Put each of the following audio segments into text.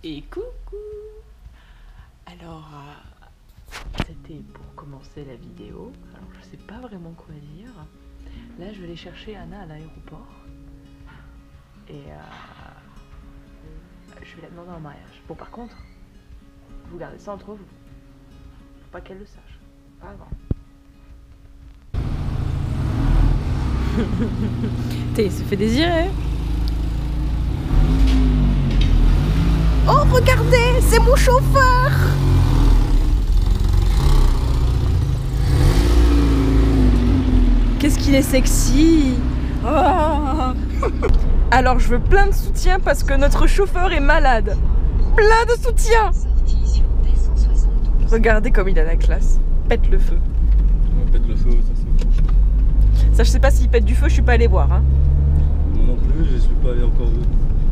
Et coucou. Alors, c'était pour commencer la vidéo. Alors, je sais pas vraiment quoi dire. Là, je vais aller chercher Anna à l'aéroport. Et je vais la demander en mariage. Bon, par contre, vous gardez ça entre vous. Faut pas qu'elle le sache. Pas avant. T'es se fait désirer. Oh, regardez, c'est mon chauffeur. Qu'est-ce qu'il est sexy. Oh. Alors, je veux plein de soutien parce que notre chauffeur est malade. Plein de soutien. Regardez comme il a la classe. Pète le feu. Ouais, pète le feu, ça c'est... Ça, je sais pas s'il pète du feu, je suis pas allée voir. Hein. Moi non plus, je suis pas allé encore vu.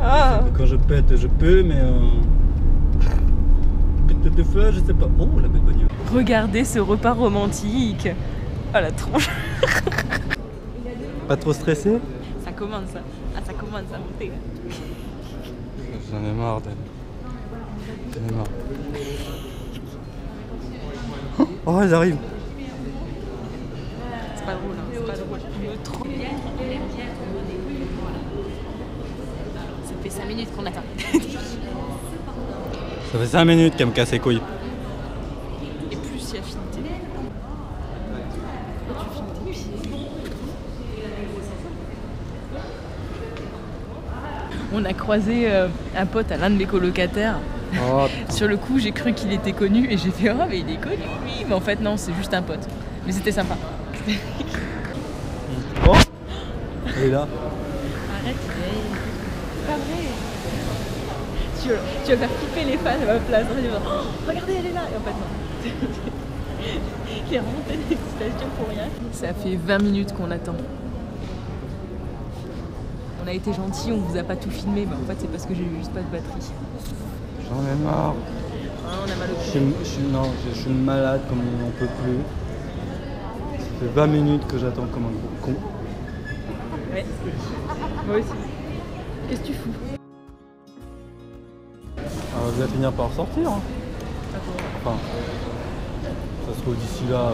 Ah. Quand je pète, je peux, mais... Pète de feu, je sais pas. Oh, la belle bagnole. Regardez ce repas romantique. Oh la tronche. Pas trop stressé? Ça commence, ça. Ah, ça commence à monter. J'en ai marre d'elle. J'en ai marre. Oh, ils arrivent. C'est pas drôle, hein. C'est pas drôle. Trop. Ça fait 5 minutes qu'on attend. Ça fait 5 minutes qu'elle me casse les couilles. Et plus il y a affinité. Pourquoi tu filmes tes pieds? On a croisé un pote à l'un de mes colocataires. Oh, Sur le coup, j'ai cru qu'il était connu et j'ai fait « Oh, mais il est connu, lui !» Mais en fait, non, c'est juste un pote. Mais c'était sympa. oh. Elle est là. Arrête, c'est pas vrai. Tu vas faire flipper les fans à ma place. Oh, regardez, elle est là. Et en fait, non. Il est remonté d'excitation pour rien. Ça fait 20 minutes qu'on attend. On a été gentils, on vous a pas tout filmé, mais en fait, c'est parce que j'ai eu juste pas de batterie. J'en ai marre. Ah, on a mal au Je cul. suis malade comme on n'en peut plus. Ça fait 20 minutes que j'attends comme un gros con. Ouais. Moi aussi. Qu'est-ce que tu fous? Alors, vous allez finir par sortir. Hein. Enfin, ça se trouve d'ici là,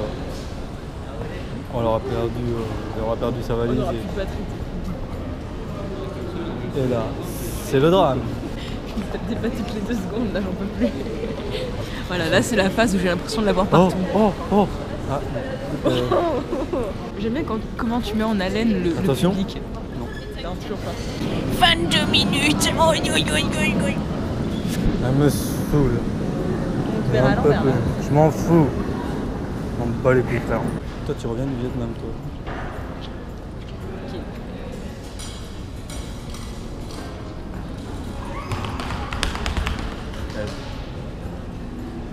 elle aura perdu sa On valise. n'aura plus de batterie. Et là, c'est le drame. Je me tape des pas toutes les 2 secondes, là j'en peux plus. Voilà, là c'est la phase où j'ai l'impression de l'avoir Oh, partout. oh. Ah, J'aime bien comment tu mets en haleine le Attention. public. Non. Non, toujours pas. 22 minutes. Oi. Elle me saoule. On te verra à l'envers là. Je m'en fous. On me bat les couilles, frère. Toi, tu reviens du Vietnam, toi. Ok.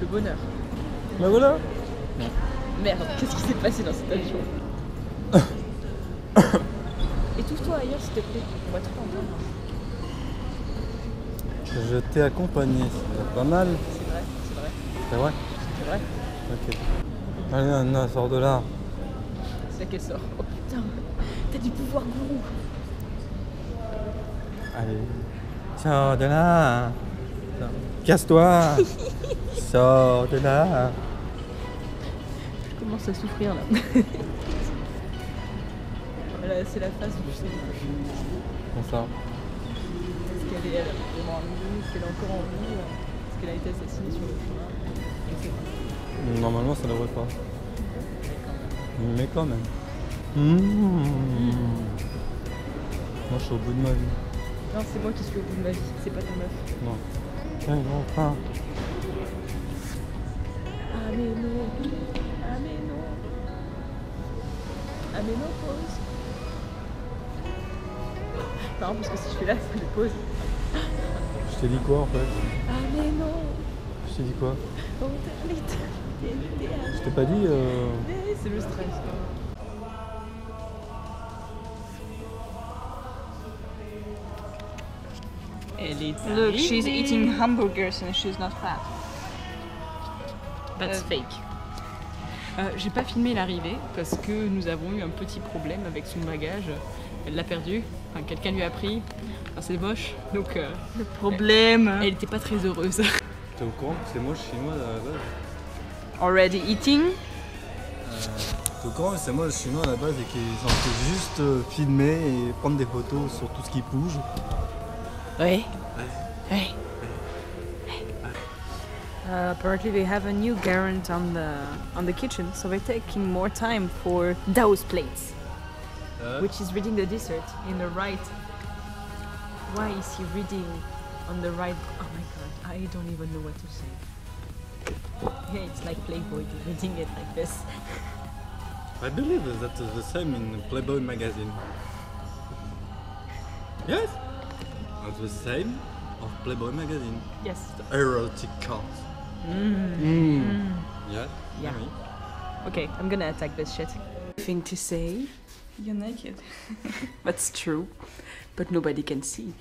Le bonheur. Bah voilà. Merde, qu'est-ce qui s'est passé dans cet avion? Étouffe-toi ailleurs s'il te plaît, on va tout entendre. Je t'ai accompagné, c'est pas mal. C'est vrai, c'est vrai, C'est vrai? c'est vrai. Ok. Allez, Anna, sors de là. C'est là qu'elle sort. Oh putain, t'as du pouvoir gourou. Allez. Sors de là. Casse-toi. Sors de là. Je commence à souffrir là. Voilà, c'est la phase où je sais plus. Comme ça. Est-ce qu'elle est vraiment en vie? Est-ce qu'elle est encore en vie? Est-ce qu'elle a été assassinée sur le chemin? Je sais pas. Normalement, ça devrait pas. Mais quand même. Moi, je suis au bout de ma vie. Non, c'est moi qui suis au bout de ma vie, c'est pas ta meuf. Non. Enfin. Ah mais non. Ah mais non. Ah mais non, pause. Non, parce que si je fais là, c'est une pause. Je t'ai dit quoi en fait? Ah mais non. Je t'ai dit quoi? Oh, t'arrêtes. Je t'ai pas dit C'est le stress. Elle est Look, she's arrivée. eating hamburgers and she's not fat. That's fake. J'ai pas filmé l'arrivée parce que nous avons eu un petit problème avec son bagage Elle l'a perdu. Enfin, quelqu'un lui a pris. Enfin, c'est moche. Donc, Le problème. elle était pas très heureuse. T'es au courant que c'est moche chinois à la base? Already eating. T'es au courant que c'est moche chinois à la base et qu'ils sont censés juste filmer et prendre des photos sur tout ce qui bouge? Ouais. Ouais. Apparently they have a new garant on the kitchen, so they're taking more time for those plates, which is reading the dessert in the right. Why is he reading on the right? Oh my god, I don't even know what to say. Yeah, it's like Playboy reading it like this. I believe that's the same in Playboy magazine. Yes? It's the same of Playboy magazine. Yes. The erotic cards. Yeah? Yeah. Oui. Okay, I'm gonna attack this shit. Thing to say. You're naked. That's true. But nobody can see.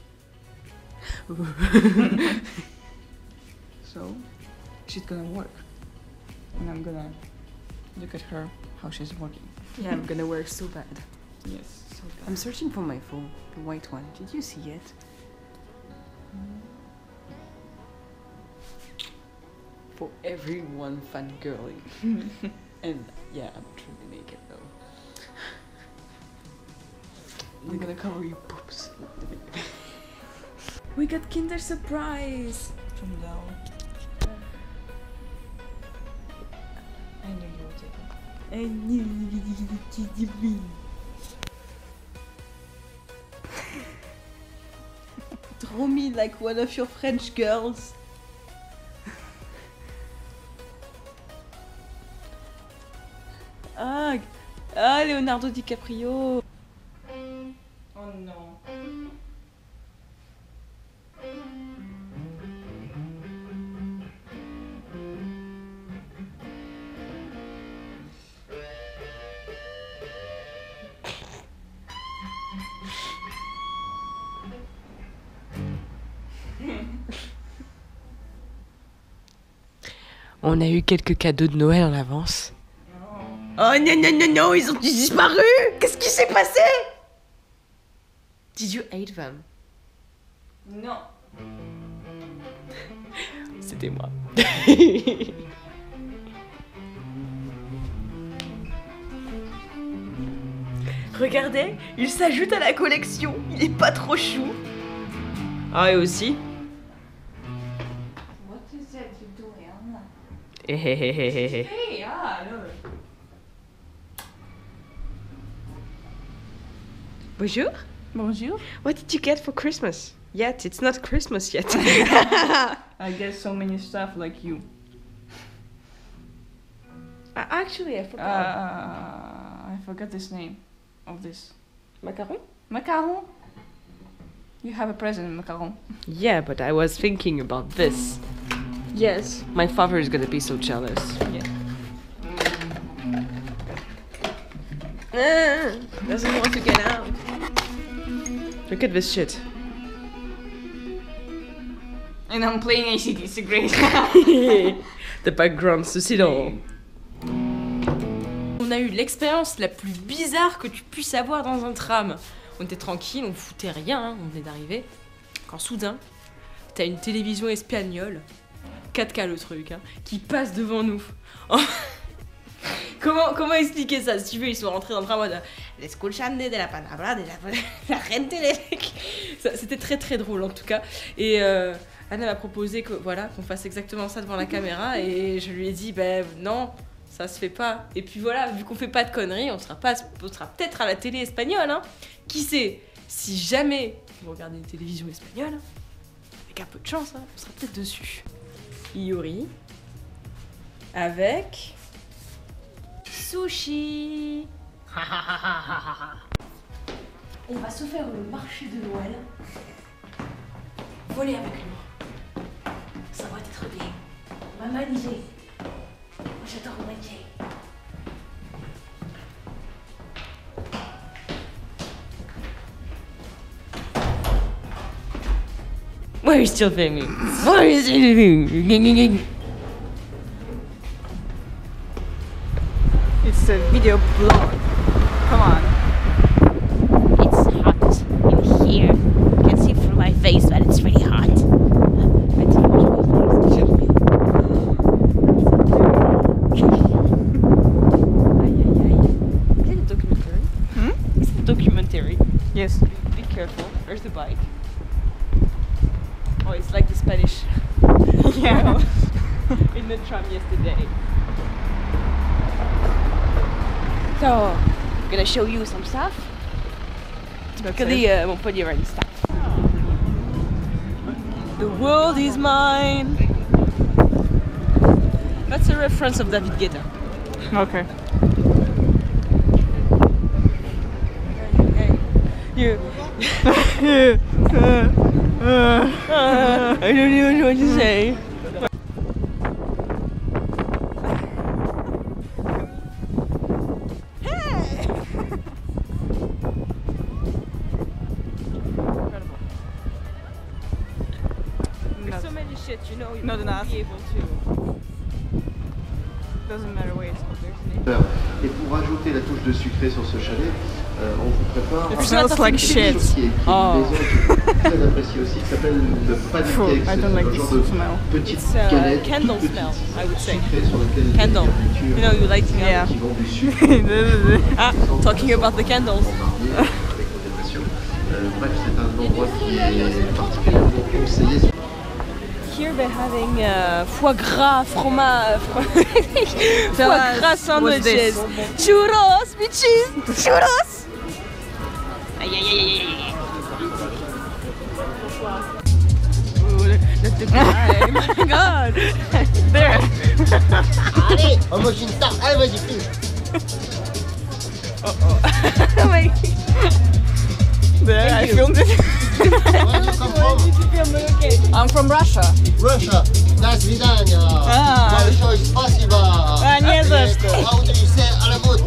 So, she's gonna work. And I'm gonna look at her, how she's working. Yeah, I'm gonna work so bad. Yes, so bad. I'm searching for my phone, the white one. Did you see it? For everyone fangirling. And yeah, I'm truly naked though. I'm gonna cover your boobs. We got Kinder Surprise! From down. I knew you would take it. I knew Draw me like one of your French girls. Ah, Leonardo DiCaprio. Oh no. On a eu quelques cadeaux de Noël en avance. Oh non, non, non, non, ils ont disparu! Qu'est-ce qui s'est passé? Did you hate them? Non. C'était moi. Regardez, il s'ajoute à la collection. Il est pas trop chou. Ah, et aussi. What is it you're doing? Hehehehe. Hey, ah, no. Bonjour. Bonjour. What did you get for Christmas? Yet, it's not Christmas yet. I get so many stuff like you. Actually, I forgot. I forgot this name of this. Macaron? Macaron. You have a present, macaron. Yeah, but I was thinking about this. Yes. My father is gonna be so jealous. Doesn't want to get out. Look at this shit. And I'm playing AC/DC Great. The background, ceci dans. On a eu l'expérience la plus bizarre que tu puisses avoir dans un tram. On était tranquille, on foutait rien, hein, on venait d'arriver. Quand soudain, t'as une télévision espagnole, 4K le truc, hein, qui passe devant nous. Comment expliquer ça? Si tu veux, ils sont rentrés dans le tram en mode l'escuchande de la palabra de la gente de... C'était très très drôle en tout cas. Et Anna m'a proposé que voilà, qu'on fasse exactement ça devant la caméra et je lui ai dit ben non, ça se fait pas. Et puis voilà, vu qu'on fait pas de conneries, on sera peut-être à la télé espagnole, hein. Qui sait, si jamais vous regardez une télévision espagnole, avec un peu de chance, hein, on sera peut-être dessus. Iori avec sushi. On va se faire le marché de Noël. Voler avec nous. Ça va être bien. On va manger. J'adore manger. Why are you still filming? Why are you still filming? It's a video blog. Come on. It's Spanish. Yeah. In the tram yesterday. So, I'm gonna show you some stuff. Typically, Montpellier and stuff. The world is mine. That's a reference of David Guetta. Okay. Hey, you. I don't even know what to say. There's so many shit, you know, you Not won't enough. be able to. Doesn't matter where it's there's Et pour rajouter la touche de sucré sur ce chalet, on vous prépare It smells like shit. quelque chose qui est Oh. une maison qui est très appréciée aussi, qui s'appelle le pancake. I don't like C'est un this genre de smell. petite It's galette candle toute smell, petite, I would say. sucrée sur laquelle Candle. il y a You know, you lighting Yeah. up. qui vend du sucre. Ah, talking about the candles. Avec modération. Bref, c'est un endroit qui est particulièrement conseillé. Here they're having foie gras, fromage, foie gras sandwiches, churros, bitches, churros. Aïe aïe aïe aïe aïe. Oh, let the guy, my God. There. Allez, moi j'ai une star, allez vas-y file. Oh my. There, I filmed it. Where you come from? I'm from Russia. Russia. До свидания. Ah. Большое спасибо. Не за что. How do you say à la mode?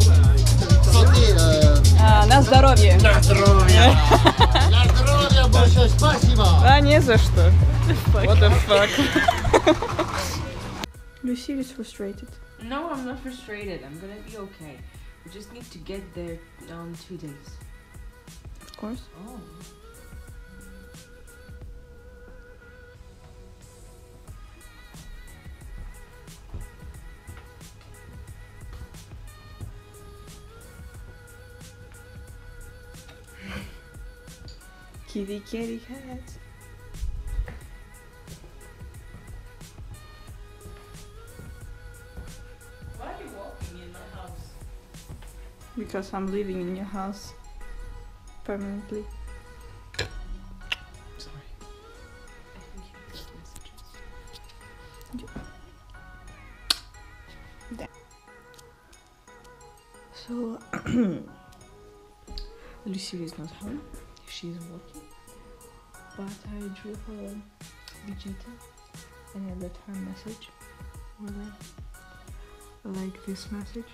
Santé. На здоровье. На здоровье. На здоровье, большое спасибо. Не за что. What the fuck? Lucille is frustrated. No, I'm not frustrated. I'm gonna be okay. We just need to get there on 2 days. Of course. Oh. Kitty, kitty, cat. Why are you walking in my house? Because I'm living in your house permanently. Sorry. I think you get messages. So, Lucille is not home. She's working. But I drew her Vegeta and I let her message. Like this message.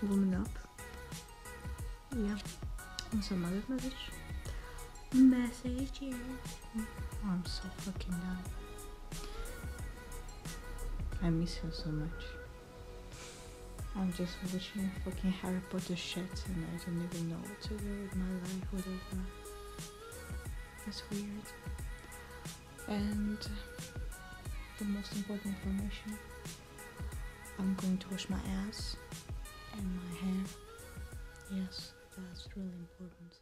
Woman up. Yeah. And some other message. Messages. Oh, I'm so fucking done. I miss her so much. I'm just watching fucking Harry Potter shit and I don't even know what to do with my life, whatever. That's weird. And the most important information, I'm going to wash my ass and my hair. Yes, that's really important.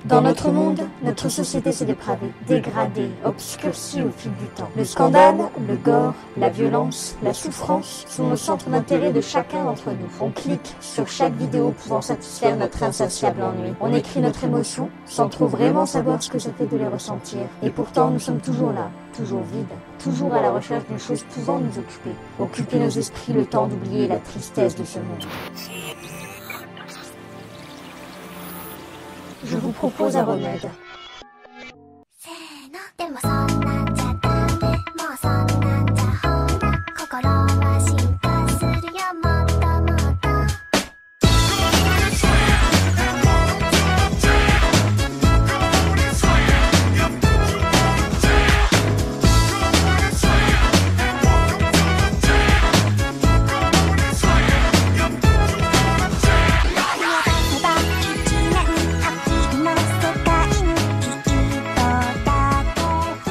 Dans notre monde, notre société s'est dépravée, dégradée, obscurcie au fil du temps. Le scandale, le gore, la violence, la souffrance sont au centre d'intérêt de chacun d'entre nous. On clique sur chaque vidéo pouvant satisfaire notre insatiable ennui. On écrit notre émotion sans trop vraiment savoir ce que ça fait de les ressentir. Et pourtant, nous sommes toujours là, toujours vides, toujours à la recherche d'une chose pouvant nous occuper. Occuper nos esprits le temps d'oublier la tristesse de ce monde. Je vous propose un remède. でもそんなんじゃダメもうそんなんじゃほら心は進化するよもっともっと 101年秋の世界にきっとだけ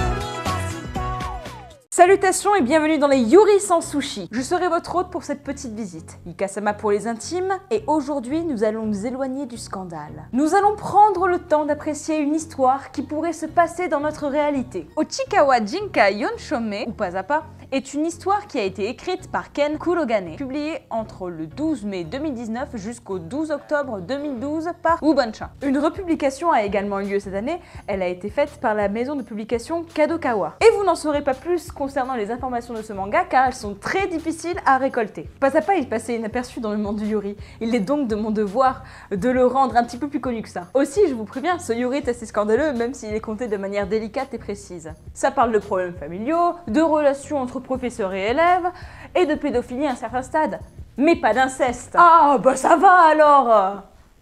Salutations et bienvenue dans les Yuri sans sushi. Je serai votre hôte pour cette petite visite. Ikasama pour les intimes, et aujourd'hui nous allons nous éloigner du scandale. Nous allons prendre le temps d'apprécier une histoire qui pourrait se passer dans notre réalité. Ochikawa Jinka Yonshome, ou pas à pas, est une histoire qui a été écrite par Ken Kurogane, publiée entre le 12 mai 2019 jusqu'au 12 octobre 2012 par Ubanchan. Une republication a également eu lieu cette année, elle a été faite par la maison de publication Kadokawa. Et vous n'en saurez pas plus concernant les informations de ce manga car elles sont très difficiles à récolter. Pas à pas, il passait inaperçu dans le monde du Yuri. Il est donc de mon devoir de le rendre un petit peu plus connu que ça. Aussi, je vous préviens, ce Yuri est assez scandaleux même s'il est conté de manière délicate et précise. Ça parle de problèmes familiaux, de relations entre professeurs et élèves, et de pédophilie à un certain stade. Mais pas d'inceste. Ah, bah ça va alors.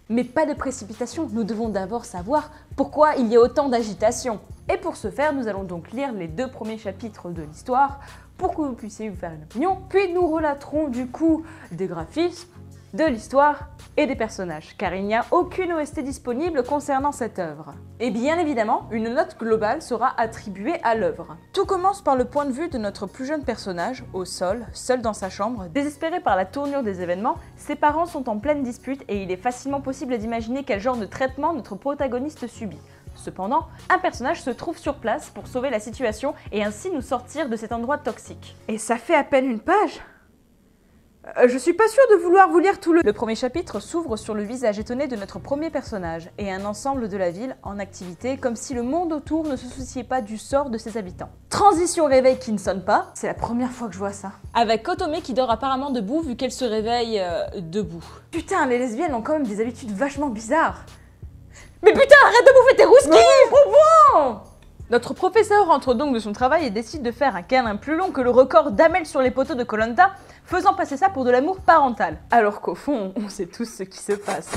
Mais pas de précipitation, nous devons d'abord savoir pourquoi il y a autant d'agitation. Et pour ce faire, nous allons donc lire les 2 premiers chapitres de l'histoire pour que vous puissiez vous faire une opinion, puis nous relaterons du coup des graphismes, de l'histoire et des personnages, car il n'y a aucune OST disponible concernant cette œuvre. Et bien évidemment, une note globale sera attribuée à l'œuvre. Tout commence par le point de vue de notre plus jeune personnage, au sol, seul dans sa chambre. Désespéré par la tournure des événements, ses parents sont en pleine dispute et il est facilement possible d'imaginer quel genre de traitement notre protagoniste subit. Cependant, un personnage se trouve sur place pour sauver la situation et ainsi nous sortir de cet endroit toxique. Et ça fait à peine une page. Je suis pas sûre de vouloir vous lire tout le... Le premier chapitre s'ouvre sur le visage étonné de notre premier personnage et un ensemble de la ville en activité comme si le monde autour ne se souciait pas du sort de ses habitants. Transition réveil qui ne sonne pas, c'est la première fois que je vois ça. Avec Otome qui dort apparemment debout vu qu'elle se réveille debout. Putain, les lesbiennes ont quand même des habitudes vachement bizarres. Mais putain, arrête de bouffer tes rouskis, bon. Notre professeur rentre donc de son travail et décide de faire un câlin plus long que le record d'Amel sur les poteaux de Koh Lanta, faisant passer ça pour de l'amour parental. Alors qu'au fond, on sait tous ce qui se passe.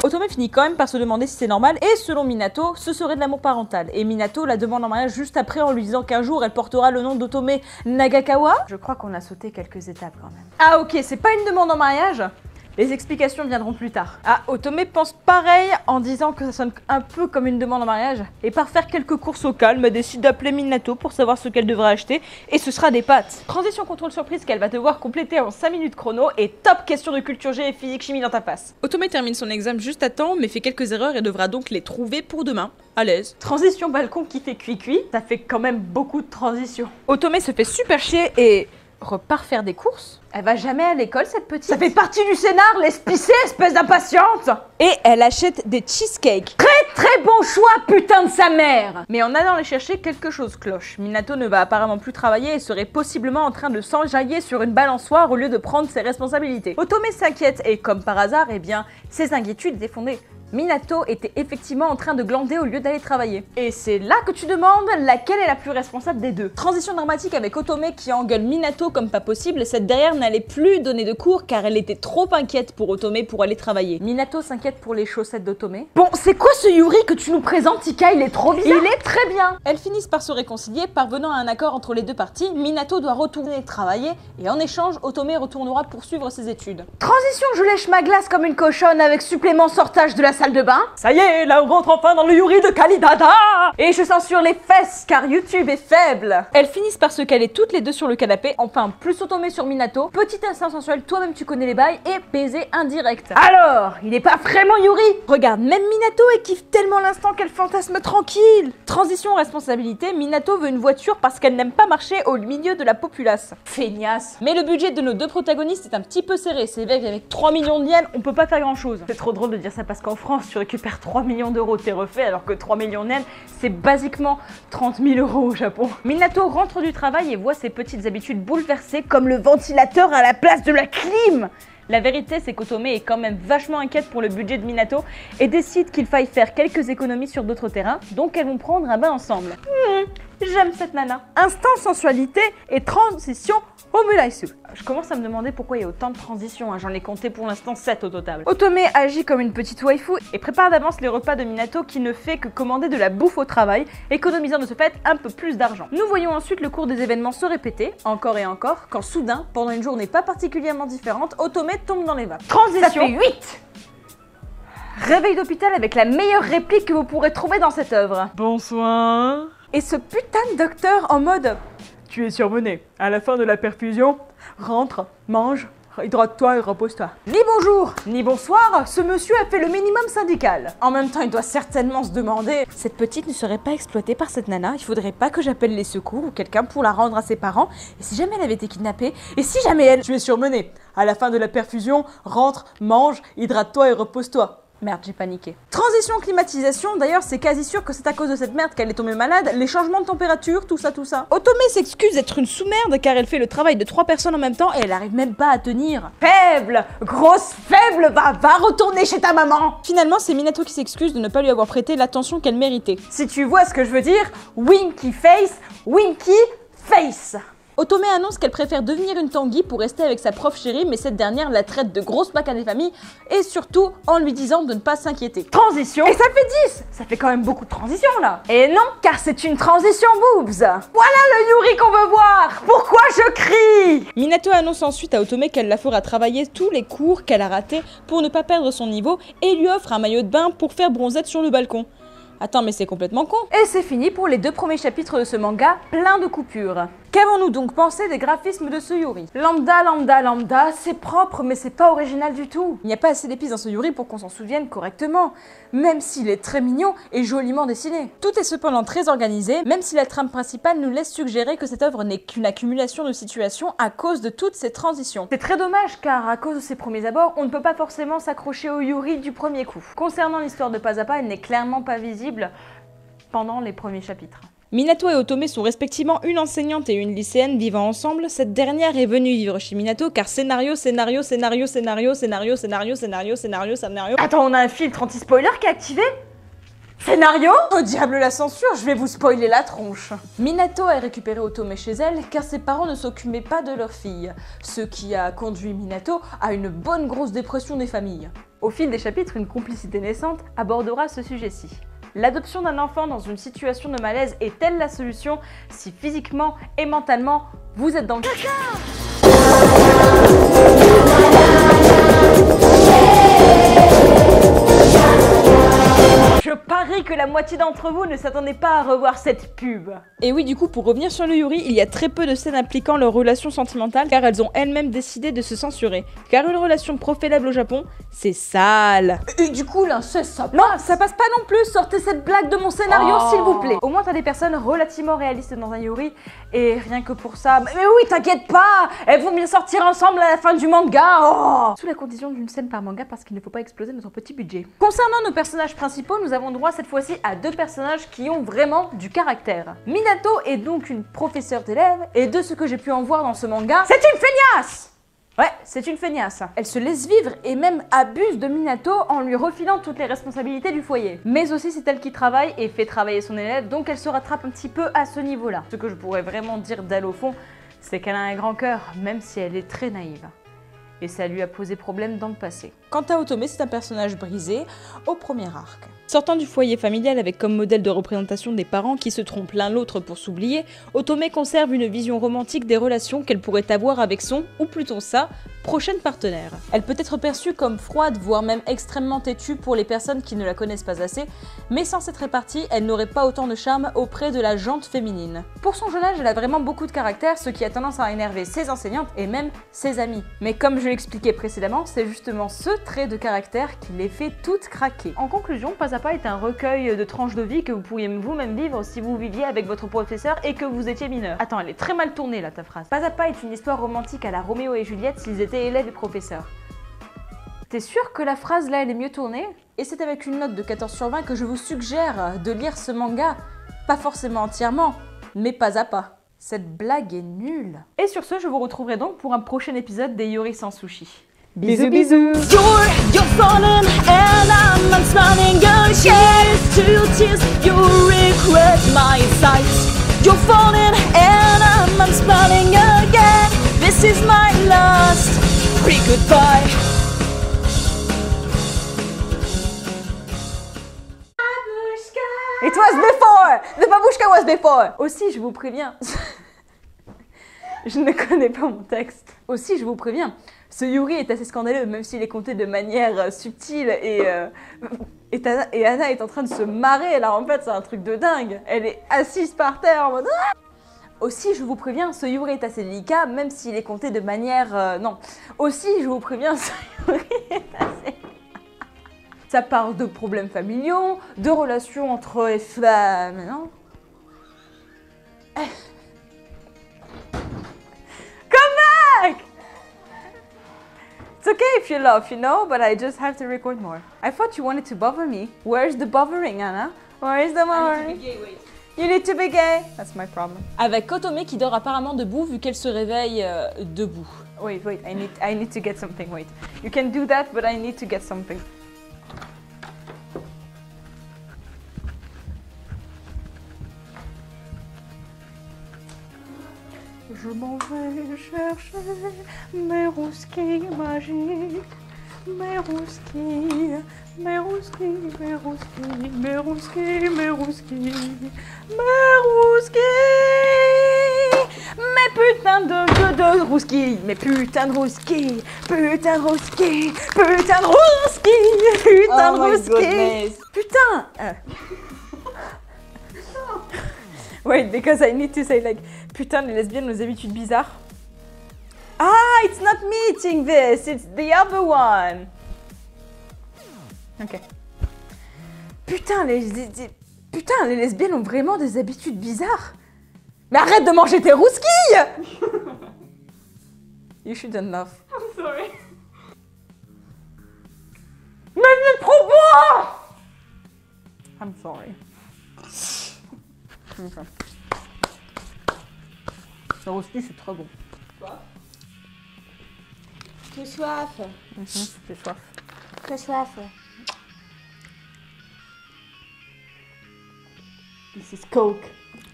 Otome finit quand même par se demander si c'est normal et selon Minato, ce serait de l'amour parental. Et Minato la demande en mariage juste après en lui disant qu'un jour elle portera le nom d'Otome Nagakawa. Je crois qu'on a sauté quelques étapes quand même. Ah ok, c'est pas une demande en mariage ? Les explications viendront plus tard. Ah, Otome pense pareil en disant que ça sonne un peu comme une demande en mariage. Et par faire quelques courses au calme, elle décide d'appeler Minato pour savoir ce qu'elle devra acheter. Et ce sera des pâtes. Transition contrôle surprise qu'elle va devoir compléter en 5 minutes chrono. Et top question de culture G et physique chimie dans ta face. Otome termine son examen juste à temps, mais fait quelques erreurs et devra donc les trouver pour demain. À l'aise. Transition balcon qui fait cuit-cuit. Ça fait quand même beaucoup de transitions. Otome se fait super chier et repart faire des courses. Elle va jamais à l'école cette petite. Ça fait partie du scénar, laisse pisser, espèce d'impatiente. Et elle achète des cheesecakes. Très bon choix, putain de sa mère. Mais en allant les chercher, quelque chose cloche. Minato ne va apparemment plus travailler et serait possiblement en train de s'enjailler sur une balançoire au lieu de prendre ses responsabilités. Otome s'inquiète et comme par hasard, eh bien, ses inquiétudes étaient fondées. Minato était effectivement en train de glander au lieu d'aller travailler. Et c'est là que tu demandes laquelle est la plus responsable des deux. Transition dramatique avec Otome qui engueule Minato comme pas possible, cette dernière n'allait plus donner de cours car elle était trop inquiète pour Otome pour aller travailler. Minato s'inquiète pour les chaussettes d'Otome. Bon, c'est quoi ce Yuri que tu nous présentes, Tika? Il est trop bizarre. Il est très bien. Elles finissent par se réconcilier, parvenant à un accord entre les deux parties. Minato doit retourner travailler et en échange, Otome retournera poursuivre ses études. Transition, je lèche ma glace comme une cochonne avec supplément sortage de la salle de bain. Ça y est, là on rentre enfin dans le Yuri de Kalidada. Et je censure les fesses car YouTube est faible. Elles finissent par se caler toutes les deux sur le canapé. Enfin, plus Otome sur Minato. Petit instinct sensuel, toi-même tu connais les bails. Et baiser indirect. Alors, il est pas vraiment Yuri. Regarde, même Minato elle kiffe tellement l'instant qu'elle fantasme tranquille. Transition responsabilité, Minato veut une voiture parce qu'elle n'aime pas marcher au milieu de la populace. Feignasse. Mais le budget de nos deux protagonistes est un petit peu serré. C'est vrai qu'avec 3 millions de yens, on peut pas faire grand chose. C'est trop drôle de dire ça parce qu'en France, tu récupères 3 millions d'euros, t'es refait, alors que 3 millions de yens, c'est basiquement 30 000 euros au Japon. Minato rentre du travail et voit ses petites habitudes bouleversées comme le ventilateur à la place de la clim. La vérité, c'est qu'Otome est quand même vachement inquiète pour le budget de Minato et décide qu'il faille faire quelques économies sur d'autres terrains, donc elles vont prendre un bain ensemble. J'aime cette nana. Instinct, sensualité et transition omulaisu. Je commence à me demander pourquoi il y a autant de transitions, hein. J'en ai compté pour l'instant 7 au total. Otome agit comme une petite waifu et prépare d'avance les repas de Minato qui ne fait que commander de la bouffe au travail, économisant de ce fait un peu plus d'argent. Nous voyons ensuite le cours des événements se répéter, encore et encore, quand soudain, pendant une journée pas particulièrement différente, Otome tombe dans les vapes. Transition. Ça fait 8. Réveil d'hôpital avec la meilleure réplique que vous pourrez trouver dans cette œuvre. Bonsoir. Et ce putain de docteur en mode « Tu es surmené. À la fin de la perfusion, rentre, mange, hydrate-toi et repose-toi. » Ni bonjour, ni bonsoir, ce monsieur a fait le minimum syndical. En même temps, il doit certainement se demander « Cette petite ne serait pas exploitée par cette nana, il faudrait pas que j'appelle les secours ou quelqu'un pour la rendre à ses parents. Et si jamais elle avait été kidnappée, et si jamais elle... Tu es surmené. À la fin de la perfusion, rentre, mange, hydrate-toi et repose-toi. » Merde, j'ai paniqué. Transition climatisation, d'ailleurs c'est quasi sûr que c'est à cause de cette merde qu'elle est tombée malade, les changements de température, tout ça. Otome s'excuse d'être une sous-merde car elle fait le travail de 3 personnes en même temps et elle arrive même pas à tenir. Faible, grosse faible, va retourner chez ta maman. Finalement c'est Minato qui s'excuse de ne pas lui avoir prêté l'attention qu'elle méritait. Si tu vois ce que je veux dire, winky face. Otome annonce qu'elle préfère devenir une Tanguy pour rester avec sa prof chérie, mais cette dernière la traite de grosse paca des familles et surtout en lui disant de ne pas s'inquiéter. Transition. Et ça fait 10. Ça fait quand même beaucoup de transitions là. Et non, car c'est une transition boobs. Voilà le Yuri qu'on veut voir. Pourquoi je crie? Minato annonce ensuite à Otome qu'elle la fera travailler tous les cours qu'elle a ratés pour ne pas perdre son niveau et lui offre un maillot de bain pour faire bronzette sur le balcon. Attends, mais c'est complètement con. Et c'est fini pour les 2 premiers chapitres de ce manga, plein de coupures. Qu'avons-nous donc pensé des graphismes de ce Yuri? Lambda, c'est propre, mais c'est pas original du tout. Il n'y a pas assez d'épices dans ce Yuri pour qu'on s'en souvienne correctement, même s'il est très mignon et joliment dessiné. Tout est cependant très organisé, même si la trame principale nous laisse suggérer que cette œuvre n'est qu'une accumulation de situations à cause de toutes ces transitions. C'est très dommage, car à cause de ses premiers abords, on ne peut pas forcément s'accrocher au Yuri du premier coup. Concernant l'histoire de Pas à Pas, elle n'est clairement pas visible pendant les premiers chapitres. Minato et Otome sont respectivement une enseignante et une lycéenne vivant ensemble. Cette dernière est venue vivre chez Minato car scénario. Attends, on a un filtre anti-spoiler qui est activé? Scénario? Au diable la censure, je vais vous spoiler la tronche. Minato a récupéré Otome chez elle car ses parents ne s'occupaient pas de leur fille, ce qui a conduit Minato à une bonne grosse dépression des familles. Au fil des chapitres, une complicité naissante abordera ce sujet-ci. L'adoption d'un enfant dans une situation de malaise est-elle la solution si physiquement et mentalement vous êtes dans le caca? Je parie que la moitié d'entre vous ne s'attendait pas à revoir cette pub. Et oui, du coup, pour revenir sur le Yuri, il y a très peu de scènes impliquant leur relation sentimentale car elles ont elles-mêmes décidé de se censurer. Car une relation profélable au Japon, c'est sale. Et du coup, l'inceste, ça passe. Non, ça passe pas non plus, sortez cette blague de mon scénario, s'il vous plaît. Au moins, t'as des personnes relativement réalistes dans un Yuri, et rien que pour ça... Mais oui, t'inquiète pas, elles vont bien sortir ensemble à la fin du manga. Oh, sous la condition d'une scène par manga parce qu'il ne faut pas exploser notre petit budget. Concernant nos personnages principaux, nous avons droit cette fois-ci à 2 personnages qui ont vraiment du caractère. Minato est donc une professeure d'élèves, et de ce que j'ai pu en voir dans ce manga, c'est une feignasse! Ouais, c'est une feignasse. Elle se laisse vivre et même abuse de Minato en lui refilant toutes les responsabilités du foyer. Mais aussi c'est elle qui travaille et fait travailler son élève, donc elle se rattrape un petit peu à ce niveau-là. Ce que je pourrais vraiment dire d'elle au fond, c'est qu'elle a un grand cœur, même si elle est très naïve. Et ça lui a posé problème dans le passé. Quant à Otome, c'est un personnage brisé au premier arc. Sortant du foyer familial avec comme modèle de représentation des parents qui se trompent l'un l'autre pour s'oublier, Otome conserve une vision romantique des relations qu'elle pourrait avoir avec son, ou plutôt sa, prochaine partenaire. Elle peut être perçue comme froide, voire même extrêmement têtue pour les personnes qui ne la connaissent pas assez, mais sans cette répartie, elle n'aurait pas autant de charme auprès de la jante féminine. Pour son jeune âge, elle a vraiment beaucoup de caractère, ce qui a tendance à énerver ses enseignantes et même ses amis. Mais comme je l'expliquais précédemment, c'est justement ce trait de caractère qui les fait toutes craquer. En conclusion, Pas à Pas est un recueil de tranches de vie que vous pourriez vous-même vivre si vous viviez avec votre professeur et que vous étiez mineur. Attends, elle est très mal tournée là ta phrase. Pas à Pas est une histoire romantique à la Roméo et Juliette s'ils étaient élèves et professeurs. T'es sûr que la phrase là elle est mieux tournée? Et c'est avec une note de 14 sur 20 que je vous suggère de lire ce manga, pas forcément entièrement, mais pas à pas. Cette blague est nulle. Et sur ce, je vous retrouverai donc pour un prochain épisode des Yuri sans sushi. Bisous bisous. You're falling and I'm smiling again. To tears, you regret my sight. You're falling and I'm smiling again. This is my last pre-goodbye. It was before! The babushka was before! Aussi, je vous préviens... je ne connais pas mon texte. Aussi, je vous préviens, Ce Yuri est assez scandaleux, même s'il est compté de manière subtile et Anna est en train de se marrer. Là, en fait, c'est un truc de dingue. Elle est assise par terre en mode... Ah aussi, je vous préviens, ce Yuri est assez délicat, même s'il est compté de manière... non. Aussi, je vous préviens, ce Yuri est assez... Ça parle de problèmes familiaux, de relations entre les femmes, non? Come back! It's okay if you love, you know, but I just have to record more. I thought you wanted to bother me. Where's the bothering, Anna? Where is the bothering? You need to be gay. That's my problem. Avec Kotome qui dort apparemment debout vu qu'elle se réveille debout. Wait, I need to get something. Wait. You can do that, but I need to get something. Je m'en vais chercher mes rousquilles magiques, mes rousquilles, mes rousquilles, mes rousquilles, mes rousquilles, mes rousquilles, mes rousquilles, mes putains de rousquilles, mes putains de rousquilles, putain de rousquilles, putain de rousquilles, putain de rousquilles, putain. Wait, because I need to say like, putain, les lesbiennes ont des habitudes bizarres. Ah, it's not me eating this, it's the other one. Ok. Putain, les lesbiennes ont vraiment des habitudes bizarres. Mais arrête de manger tes rousquilles. You shouldn't laugh. I'm sorry. Mais c'est trop bon. I'm sorry. Okay. Le rousquille, c'est très bon. Quoi? J'ai soif. J'ai soif. J'ai soif. This is Coke.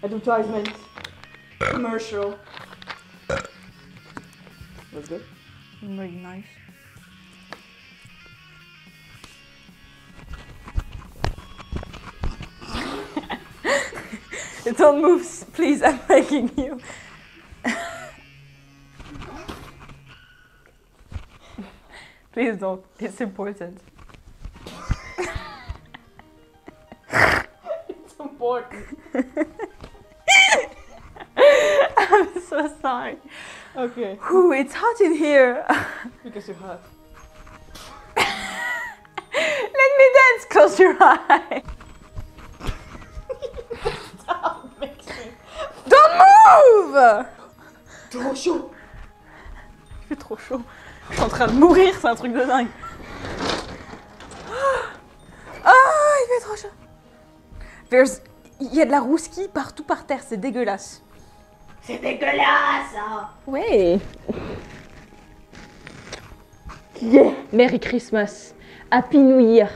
Advertisement. Commercial. That's good. Very nice. Don't move, please, I'm begging you. Please don't, it's important. It's important. I'm so sorry. Okay. Ooh, it's hot in here. Because you're hot. Let me dance, close your eye. Don't move! Trop chaud. Il fait trop chaud. Je suis en train de mourir, c'est un truc de dingue. Ah, il fait trop chaud. Il y a de la rousquille partout par terre, c'est dégueulasse. C'est dégueulasse, hein. Ouais. Yeah. Merry Christmas. Happy New Year.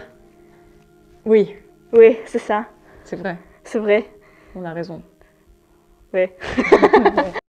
Oui. Oui, c'est ça. C'est vrai. C'est vrai. On a raison. Ouais.